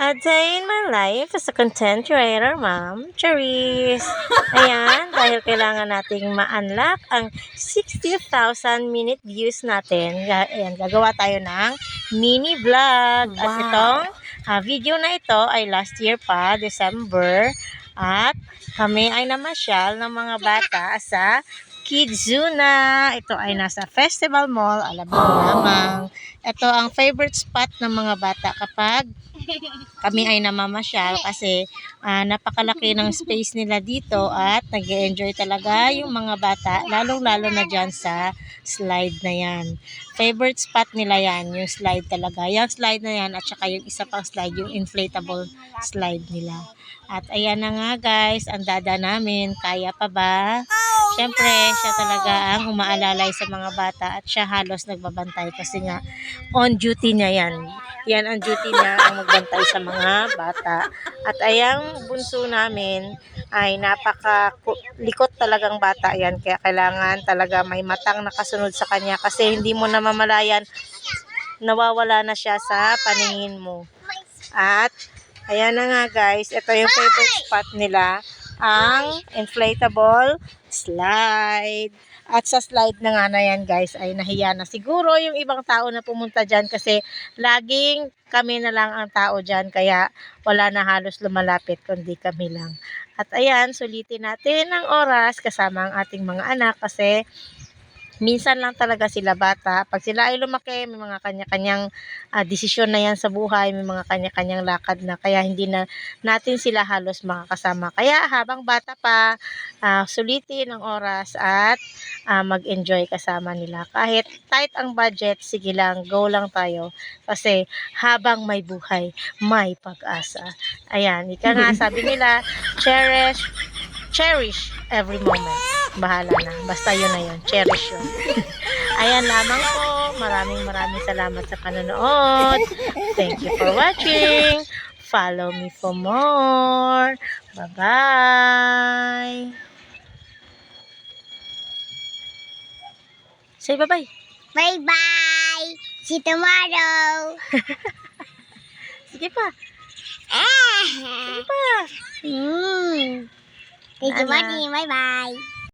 A day in my life as a content creator, Ma'am Charis. Ayan, dahil kailangan nating ma-unlock ang 60,000 minute views natin. Ayan, gagawa tayo ng mini vlog. At itong video na ito ay last year pa, December. At kami ay namasyal ng mga bata sa Kidzuna. Ito ay nasa Festival Mall, Alabang lamang. Ito ang favorite spot ng mga bata kapag kami ay namamasyal kasi napakalaki ng space nila dito at nag-enjoy talaga yung mga bata, lalong-lalo na dyan sa slide na yan. Favorite spot nila yan, yung slide talaga. Yung slide na yan at saka yung isa pang slide, yung inflatable slide nila. At ayan na nga guys, ang dada namin, kaya pa ba? Siyempre, siya talaga ang umaalalay sa mga bata at siya halos nagbabantay kasi nga on duty niya yan. Yan ang duty niya, ang magbantay sa mga bata. At ayang bunso namin ay napakalikot talagang bata yan. Kaya kailangan talaga may matang nakasunod sa kanya kasi hindi mo na mamalayan, nawawala na siya sa paningin mo. At ayan na nga guys, ito yung favorite spot nila, ang inflatable slide. At sa slide na nga na yan guys ay nahiya na siguro yung ibang tao na pumunta dyan kasi laging kami na lang ang tao dyan kaya wala na halos lumalapit kundi kami lang. At ayan, sulitin natin ang oras kasama ang ating mga anak kasi minsan lang talaga sila bata. Pag sila ay lumaki, may mga kanya-kanyang desisyon na yan sa buhay, may mga kanya-kanyang lakad na, kaya hindi na natin sila halos makakasama. Kaya habang bata pa, sulitin ang oras at mag-enjoy kasama nila. Kahit tight ang budget, sige lang, go lang tayo. Kasi habang may buhay, may pag-asa. Ayan, ika nga sabi nila, cherish every moment. Bahala na. Basta yun na yun. Cherish yun. Ayan lamang po. Maraming salamat sa panonood. Thank you for watching. Follow me for more. Bye-bye. Say bye-bye. Bye-bye. See you tomorrow. Sige pa. Sige pa. Thank you, Buddy. Bye-bye.